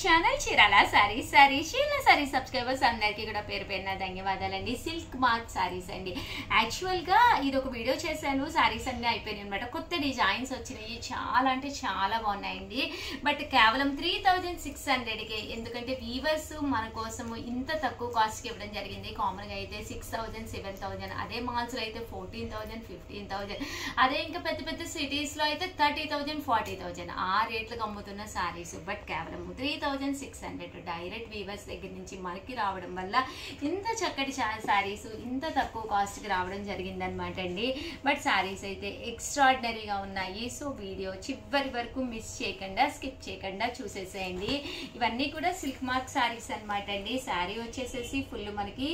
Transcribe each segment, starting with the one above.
Channel Chirala sorry subscribers అందరికీ కూడా పేరు పేరున ధన్యవాదాలండి. సిల్క్ మార్క్ సారీస్ అండి. యాక్చువల్ గా ఇది ఒక వీడియో చేశాను, సారీస్ అన్ని అయిపోయినాయి అనమాట. కొత్త డిజైన్స్ వచ్చినాయి, చాలా అంటే చాలా బాగున్నాయండి. బట్ కేవలం 3600కే, ఎందుకంటే వీవర్స్ మన కోసము ఇంత తక్కువ కాస్ట్ కి ఇవ్వడం జరిగింది. కామన్ గా అయితే 6000 7000, అదే మాల్స్ లో అయితే 14000 15000, అదే ఇంకా పెద్ద పెద్ద సిటీస్ లో అయితే 30000 40000 ఆ రేట్లకు అమ్ముతున్న సారీస్. బట్ కేవలం 3600 డైరెక్ట్ వీవర్స్ దగ్గర నుంచి మనకి రావడం వల్ల ఇంత చక్కటి సారీస్ ఇంత తక్కువ కాస్ట్ కి రావడం జరిగిందనమాట అండి. బట్ సారీస్ అయితే ఎక్స్ట్రాడినరీగా ఉన్నాయి. సో వీడియో చివరి వరకు మిస్ చేయకుండా, స్కిప్ చేయకుండా చూసేసేయండి. ఇవన్నీ కూడా సిల్క్ మార్క్ సారీస్ అనమాట అండి. శారీ వచ్చేసేసి ఫుల్ మనకి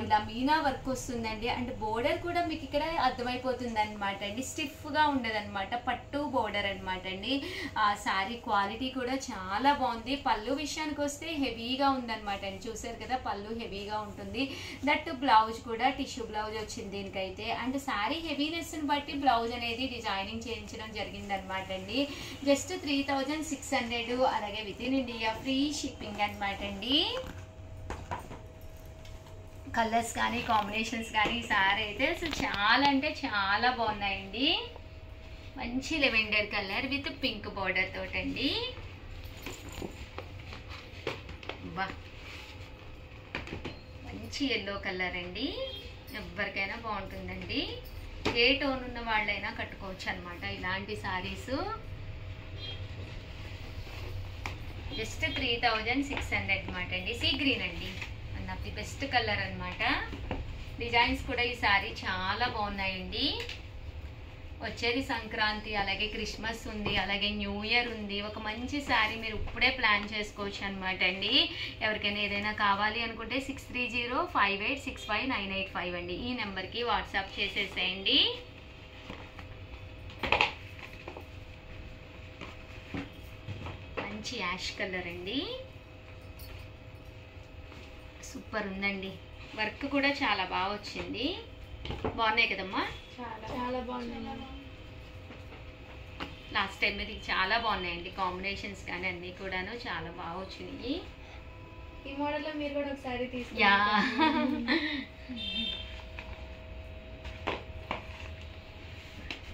ఇలా మీనా వర్క్ వస్తుందండి. అండ్ బోర్డర్ కూడా మీకు ఇక్కడ అర్థమైపోతుంది అనమాట అండి. స్టిఫ్ గా ఉండదన్నమాట, పట్టు బోర్డర్ అనమాట అండి. శారీ క్వాలిటీ కూడా చాలా బాగుంది. పళ్ళు విషయానికి వస్తే హెవీగా ఉందన్నమాట అండి. చూసారు కదా, పళ్ళు హెవీగా ఉంటుంది. దట్ బ్లౌజ్ కూడా టిష్యూ బ్లౌజ్ వచ్చింది దీనికైతే. అండ్ శారీ హెవీనెస్ ని బట్టి బ్లౌజ్ అనేది డిజైనింగ్ చేయించడం జరిగింది అనమాట అండి. జస్ట్ 3600, అలాగే with in India free shipping అనమాట అండి. కలర్స్ కానీ కాంబినేషన్స్ కానీ సారీ అయితే అసలు చాలా అంటే చాలా బాగున్నాయండి. మంచి lavender colour with pink border తోటండి. బా, మంచి ఎల్లో కలర్ అండి. ఎవరికైనా బాగుంటుందండి. ఏ టోన్ ఉన్న వాళ్ళైనా కట్టుకోవచ్చు అనమాట ఇలాంటి సారీస్. జస్ట్ 3600 అనమాట అండి. సీ గ్రీన్ అండి, one of the best colour అనమాట. డిజైన్స్ కూడా ఈ సారీ చాలా బాగున్నాయండి. వచ్చేది సంక్రాంతి, అలాగే క్రిస్మస్ ఉంది, అలాగే న్యూ ఇయర్ ఉంది. ఒక మంచి శారీ మీరు ఇప్పుడే ప్లాన్ చేసుకోవచ్చు అనమాట అండి. ఎవరికైనా ఏదైనా కావాలి అనుకుంటే 6305865985 అండి. ఈ నెంబర్కి వాట్సాప్ చేసేసేయండి. మంచి యాష్ కలర్ అండి, సూపర్ ఉందండి. వర్క్ కూడా చాలా బాగా వచ్చింది. బాగున్నాయి కదమ్మా, చాలా బాగున్నాయి. లాస్ట్ టైం ఇది చాలా బాగున్నాయండి. కాంబినేషన్స్ కానీ అన్నీ కూడాను చాలా బాగా వచ్చినాయి. ఈ మోడల్ లో మీరు కూడా ఒకసారి తీసుకోండి. యా,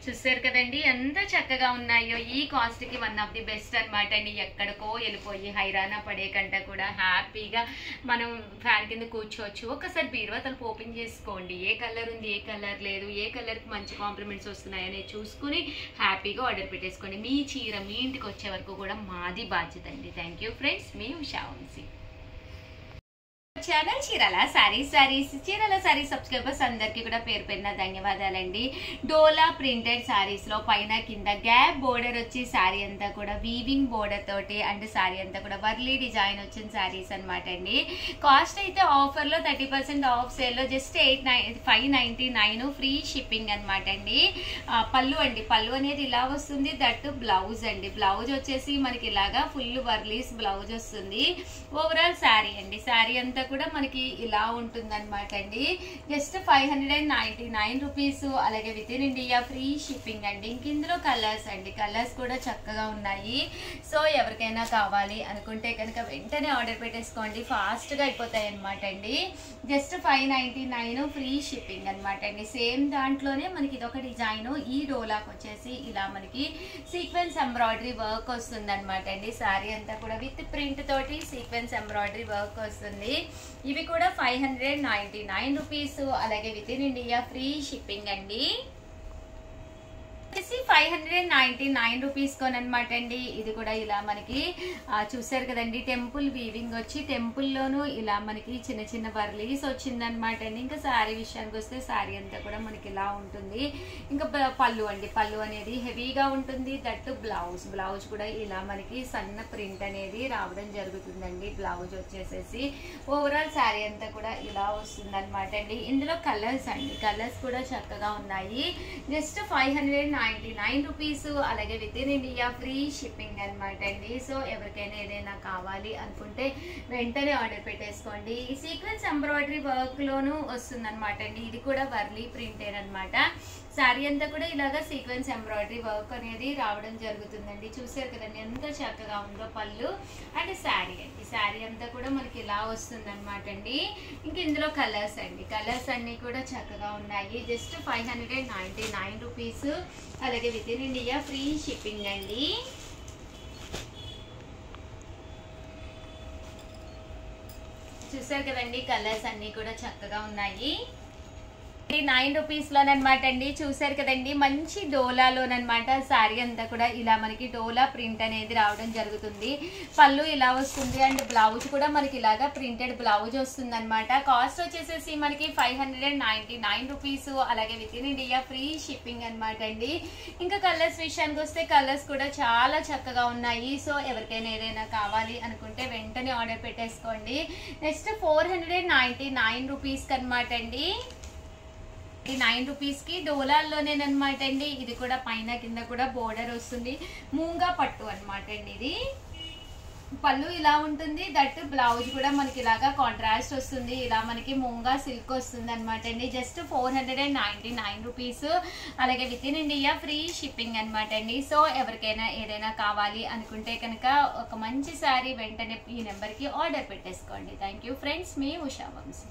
చూసారు కదండి ఎంత చక్కగా ఉన్నాయో. ఈ కాస్ట్ కి వన్ ఆఫ్ ది బెస్ట్ అనమాట అండి. ఎక్కడికో వెళ్ళిపోయి హైరానా పడే కంటే కూడా హ్యాపీగా మనం ఫ్యాన్ కింద కూర్చోవచ్చు. ఒకసారి బీరువా తలుపు ఓపెన్ చేసుకోండి. ఏ కలర్ ఉంది, ఏ కలర్ లేదు, ఏ కలర్కి మంచి కాంప్లిమెంట్స్ వస్తున్నాయని చూసుకుని హ్యాపీగా ఆర్డర్ పెట్టేసుకోండి. మీ చీర మీ ఇంటికి వచ్చే వరకు కూడా మాది బాధ్యత అండి. థ్యాంక్ యూ ఫ్రెండ్స్, మీ ఉషా వంశీ. ఛానల్ చీరాల చీరాల సారీస్ సబ్స్క్రైబర్స్ అందరికీ కూడా పేరు పేరున ధన్యవాదాలండి. డోలా ప్రింటెడ్ సారీస్ లో పైన కింద గ్యాప్ బోర్డర్ వచ్చి సారీ అంతా కూడా వీవింగ్ బోర్డర్ తోటి, అండ్ సారీ అంతా కూడా వర్లీ డిజైన్ వచ్చిన సారీస్ అనమాట అండి. కాస్ట్ అయితే ఆఫర్ లో 30% ఆఫ్ సేల్ లో జస్ట్ 599 ఫ్రీ షిప్పింగ్ అనమాట అండి. పళ్ళు అండి, పళ్ళు అనేది ఇలా వస్తుంది. దట్ బ్లౌజ్ అండి, బ్లౌజ్ వచ్చేసి మనకి ఇలాగా ఫుల్ వర్లీస్ బ్లౌజ్ వస్తుంది. ఓవరాల్ శారీ అండి, శారీ అంతా కూడా మనకి ఇలా ఉంటుంది అనమాట అండి. జస్ట్ 599 రూపీస్, అలాగే with in India free shipping అండి. ఇంక ఇందులో కలర్స్ అండి, కలర్స్ కూడా చక్కగా ఉన్నాయి. సో ఎవరికైనా కావాలి అనుకుంటే కనుక వెంటనే ఆర్డర్ పెట్టేసుకోండి, ఫాస్ట్ గా అయిపోతాయి అనమాట అండి. జస్ట్ 599 ఫ్రీ షిప్పింగ్ అనమాట అండి. సేమ్ దాంట్లోనే మనకి ఇదొక డిజైన్. ఈ డోలాకి వచ్చేసి ఇలా మనకి సీక్వెన్స్ ఎంబ్రాయిడరీ వర్క్ వస్తుంది అనమాట అండి. శారీ అంతా కూడా విత్ ప్రింట్ తోటి సీక్వెన్స్ ఎంబ్రాయిడరీ వర్క్ వస్తుంది. ఇవి కూడా 599 రూపీస్, అలాగే with in India free shipping అండి. 599 రూపీస్ కొనమాట అండి. ఇది కూడా ఇలా మనకి చూసారు కదండి, టెంపుల్ వీవింగ్ వచ్చి టెంపుల్ లోను ఇలా మనకి చిన్న చిన్న వర్లీస్ వచ్చిందనమాట అండి. ఇంకా శారీ విషయానికి వస్తే శారీ అంతా కూడా మనకి ఇలా ఉంటుంది. ఇంకా పళ్ళు అండి, పళ్ళు అనేది హెవీగా ఉంటుంది. దట్టు బ్లౌజ్ కూడా ఇలా మనకి సన్న ప్రింట్ అనేది రావడం జరుగుతుందండి. బ్లౌజ్ వచ్చేసేసి ఓవరాల్ శారీ అంతా కూడా ఇలా వస్తుంది అనమాట అండి. ఇందులో కలర్స్ అండి, కలర్స్ కూడా చక్కగా ఉన్నాయి. జస్ట్ 599 రూపీస్, అలాగే with in India free shipping అనమాట అండి. సో ఎవరికైనా ఏదైనా కావాలి అనుకుంటే వెంటనే ఆర్డర్ పెట్టేసుకోండి. ఈ సీక్వెన్స్ ఎంబ్రాయిడరీ వర్క్ లోను వస్తుంది అనమాట అండి. ఇది కూడా వర్లీ ప్రింటెడ్ అనమాట. శారీ అంతా కూడా ఇలాగా సీక్వెన్స్ ఎంబ్రాయిడరీ వర్క్ అనేది రావడం జరుగుతుందండి. చూసారు కదండి ఎంత చక్కగా ఉందో పళ్ళు అండ్ శారీ అండి. శారీ అంతా కూడా మనకి ఇలా వస్తుంది అనమాట అండి. ఇంక ఇందులో కలర్స్ అండి, కలర్స్ అన్ని కూడా చక్కగా ఉన్నాయి. Just 599 rupees. అలాగే with in India free shipping అండి. చూసారు కదండి కలర్స్ అన్ని కూడా చక్కగా ఉన్నాయి. 9 రూపీస్ లోనమాట అండి. చూసారు కదండి మంచి డోలాలోనమాట శారీ అంతా కూడా ఇలా మనకి డోలా ప్రింట్ అనేది రావడం జరుగుతుంది. పళ్ళు ఇలా వస్తుంది అండ్ బ్లౌజ్ కూడా మనకి ఇలాగా ప్రింటెడ్ బ్లౌజ్ వస్తుంది అనమాట. కాస్ట్ వచ్చేసేసి మనకి 599 రూపీస్. అలాగే with in India free shipping అనమాట అండి. ఇంకా కలర్స్ విషయానికి వస్తే కలర్స్ కూడా చాలా చక్కగా ఉన్నాయి. సో ఎవరికైనా ఏదైనా కావాలి అనుకుంటే వెంటనే ఆర్డర్ పెట్టేసుకోండి. నెక్స్ట్ 499 రూపీస్ అనమాట అండి. 9 రూపీస్ కి డోలాల్లోనేనమాట అండి. ఇది కూడా పైన కింద కూడా బోర్డర్ వస్తుంది. మూంగా పట్టు అనమాట అండి. ఇది పళ్ళు ఇలా ఉంటుంది. దట్ బ్లౌజ్ కూడా మనకి ఇలాగా కాంట్రాస్ట్ వస్తుంది. ఇలా మనకి మూంగా సిల్క్ వస్తుంది అనమాట అండి. Just 499 rupees. అలాగే with in India free shipping అనమాట అండి. సో ఎవరికైనా ఏదైనా కావాలి అనుకుంటే కనుక ఒక మంచి శారీ వెంటనే ఈ నెంబర్కి ఆర్డర్ పెట్టేసుకోండి. థ్యాంక్ యూ ఫ్రెండ్స్, మీ ఉషా వంశీ.